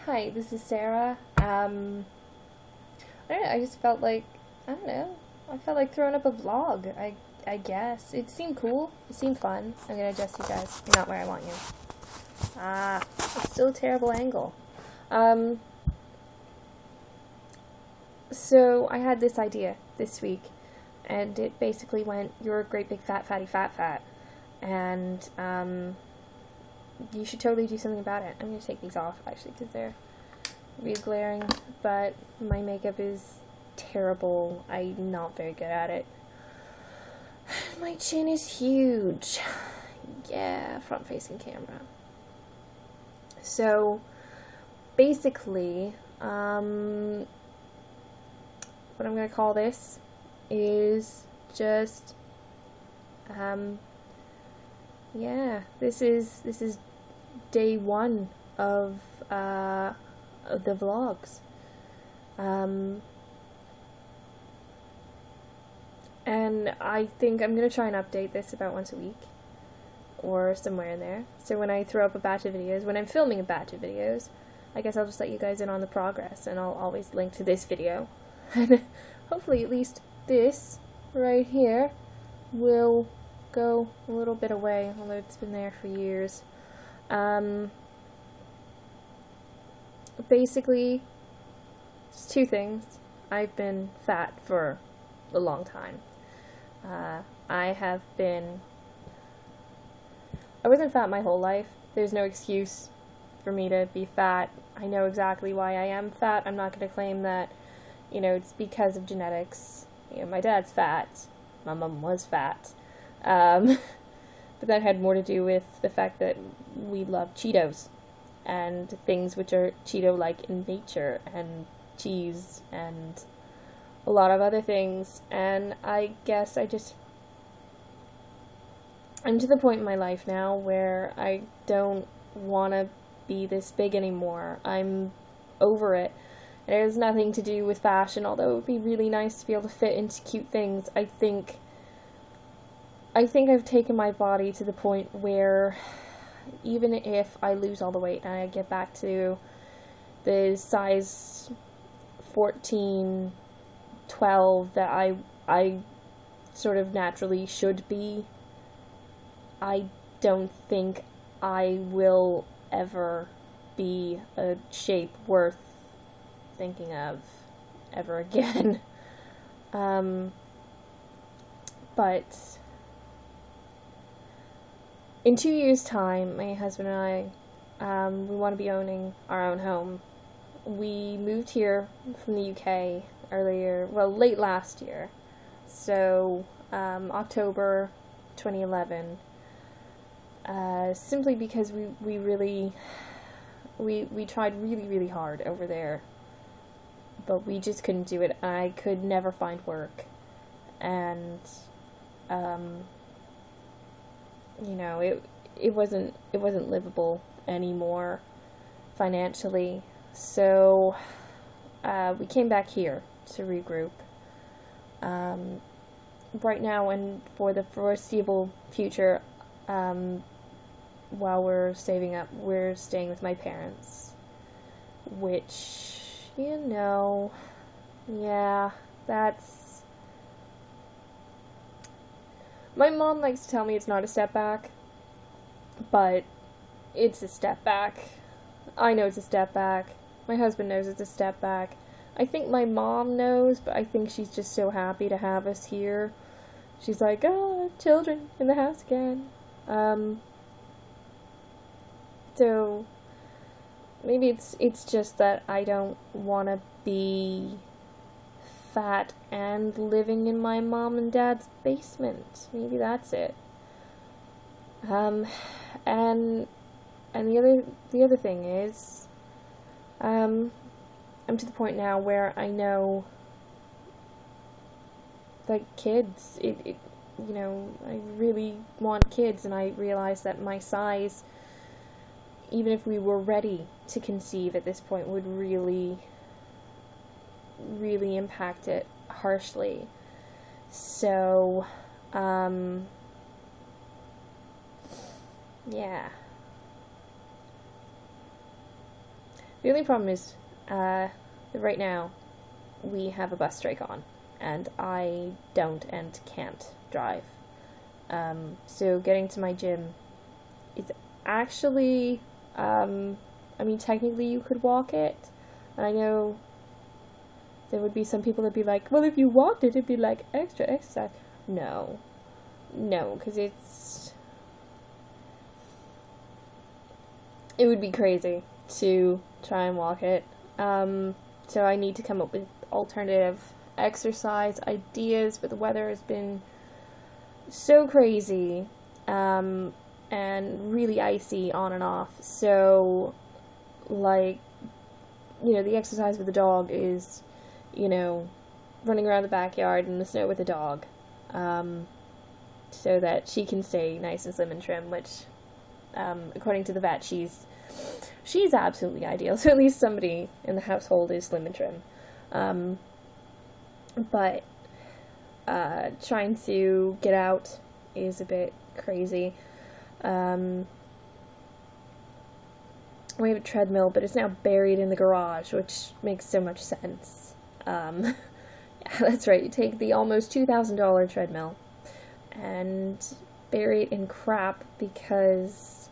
Hi, this is Sarah. I don't know, I just felt like, I don't know, I felt like throwing up a vlog, I guess. It seemed cool. It seemed fun. I'm gonna adjust you guys. You're not where I want you. It's still a terrible angle. So I had this idea this week, and it basically went, you're a great big fat fatty fat. And, you should totally do something about it. I'm going to take these off, actually, because they're really glaring, but my makeup is terrible. I'm not very good at it. My chin is huge. Yeah, front-facing camera. So, basically, what I'm going to call this is just, yeah, this is day one of the vlogs. And I think I'm gonna try and update this about once a week, or somewhere in there. So when I throw up a batch of videos, when I'm filming a batch of videos, I guess I'll just let you guys in on the progress, and I'll always link to this video. And hopefully at least this right here will go a little bit away, although it's been there for years. Basically, it's two things. I've been fat for a long time. I wasn't fat my whole life. There's no excuse for me to be fat. I know exactly why I am fat. I'm not going to claim that, you know, it's because of genetics. You know, my dad's fat. My mom was fat. But that had more to do with the fact that we love Cheetos and things which are Cheeto-like in nature, and cheese and a lot of other things. And I guess I'm to the point in my life now where I don't want to be this big anymore. I'm over it. It has nothing to do with fashion, although it would be really nice to be able to fit into cute things. I think I've taken my body to the point where even if I lose all the weight and I get back to the size 14, 12 that I sort of naturally should be, I don't think I will ever be a shape worth thinking of ever again. But in 2 years' time, my husband and I, we want to be owning our own home. We moved here from the UK late last year. So, October 2011. Simply because we tried really, really hard over there, but we just couldn't do it. I could never find work, and you know, it wasn't livable anymore financially. So we came back here to regroup. Right now and for the foreseeable future, while we're saving up, we're staying with my parents, which, you know, yeah, that's... My mom likes to tell me it's not a step back, but it's a step back. I know it's a step back. My husband knows it's a step back. I think my mom knows, but I think she's just so happy to have us here. She's like, oh, children in the house again. So maybe it's just that I don't want to be fat and living in my mom and dad's basement. Maybe that's it. And the other thing is, I'm to the point now where I know, like, kids, you know, I really want kids, and I realize that my size, even if we were ready to conceive at this point, would really, really impact it harshly. So, yeah. The only problem is, right now, we have a bus strike on, and I don't and can't drive. So getting to my gym is actually, I mean, technically you could walk it, and I know there would be some people that'd be like, well, if you walked it, it'd be like extra exercise. No, because it would be crazy to try and walk it. So I need to come up with alternative exercise ideas, but the weather has been so crazy, and really icy on and off. So, like, the exercise with the dog is, running around the backyard in the snow with the dog, so that she can stay nice and slim and trim, which, according to the vet, she's absolutely ideal. So at least somebody in the household is slim and trim. But trying to get out is a bit crazy. We have a treadmill, but it's now buried in the garage, which makes so much sense. Yeah, that's right, you take the almost $2,000 treadmill and bury it in crap because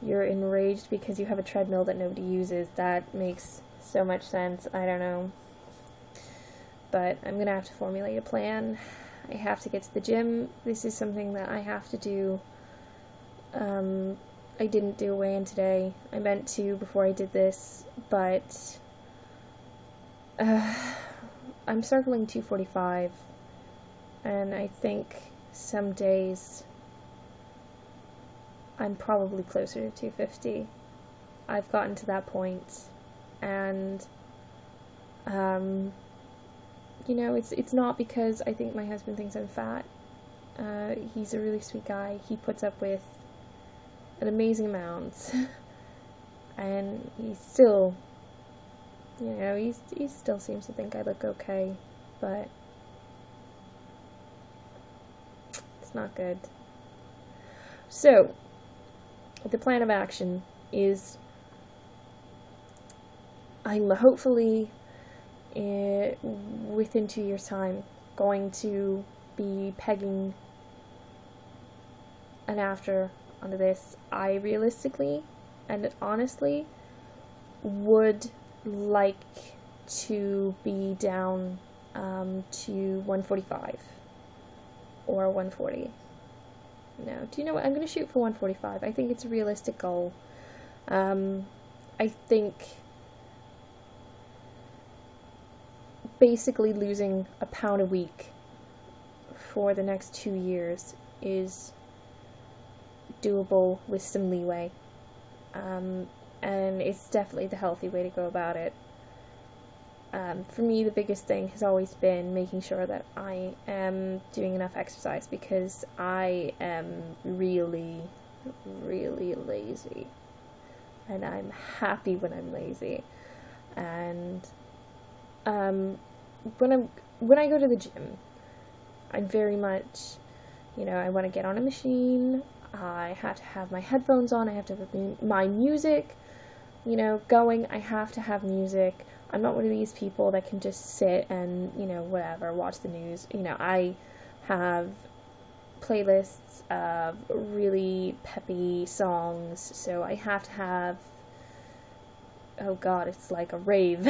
you're enraged because you have a treadmill that nobody uses. That makes so much sense. I don't know. But I'm going to have to formulate a plan. I have to get to the gym. This is something that I have to do. I didn't do a weigh-in today. I meant to before I did this, but I'm circling 245, and I think some days I'm probably closer to 250. I've gotten to that point, and it's not because I think my husband thinks I'm fat. He's a really sweet guy. He puts up with an amazing amount, and he still, he still seems to think I look okay, but it's not good. So, the plan of action is I'm hopefully within 2 years' time going to be pegging an after onto this. I realistically and honestly would like to be down to 145 or 140. No, do you know what? I'm going to shoot for 145. I think it's a realistic goal. I think basically losing a pound a week for the next 2 years is doable with some leeway. And it's definitely the healthy way to go about it. For me, the biggest thing has always been making sure that I am doing enough exercise, because I am really, really lazy. And I'm happy when I'm lazy. And when I go to the gym, I'm very much, I want to get on a machine. I have to have my headphones on. I have to have my music, going. I have to have music. I'm not one of these people that can just sit and, whatever, watch the news. I have playlists of really peppy songs, so I have to have, oh god, it's like a rave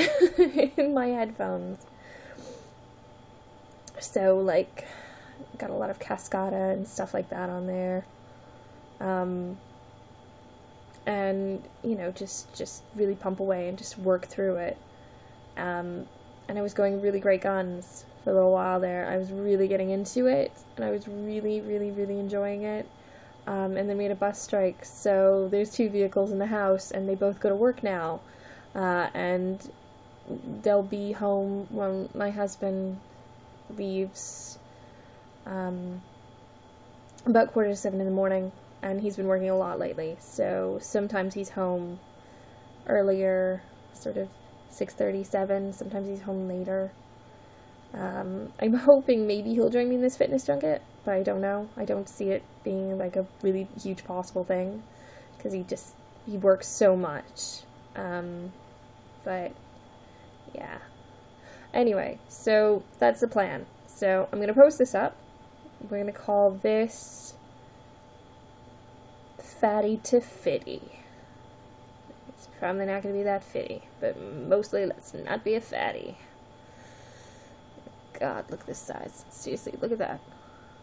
in my headphones. So, like, got a lot of Cascada and stuff like that on there. And, just really pump away and just work through it. And I was going really great guns for a little while there. I was really getting into it, and I was really, really, really enjoying it. And then we had a bus strike, so there's 2 vehicles in the house, and they both go to work now. And they'll be home when my husband leaves, about 6:45 in the morning, and he's been working a lot lately, so sometimes he's home earlier, sort of 6:30, 7, sometimes he's home later. I'm hoping maybe he'll join me in this fitness junket, but I don't know. I don't see it being like a really huge possible thing, because he works so much. But, yeah. Anyway, so that's the plan. So I'm going to post this up. We're going to call this Fatty to Fitty. It's probably not going to be that fitty, but mostly let's not be a fatty. God, look at this size. Seriously, look at that.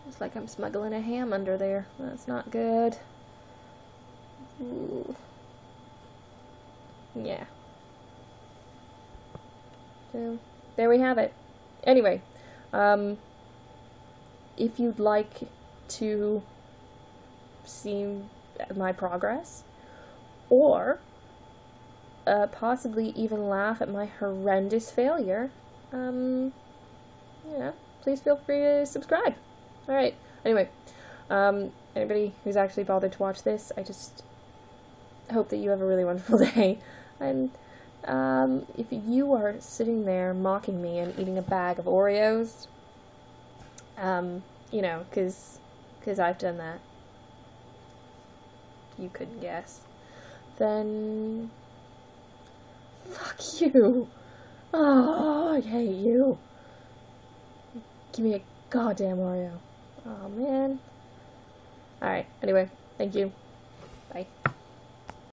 It's like I'm smuggling a ham under there. That's not good. Ooh. Yeah. So, there we have it. Anyway, if you'd like to see my progress, or possibly even laugh at my horrendous failure, yeah, please feel free to subscribe. Alright, anyway, anybody who's actually bothered to watch this, I just hope that you have a really wonderful day, and if you are sitting there mocking me and eating a bag of Oreos, you know, because I've done that, you couldn't guess, then fuck you. Oh, I hate you. Give me a goddamn Oreo. Oh, man. Alright, anyway, thank you. Bye.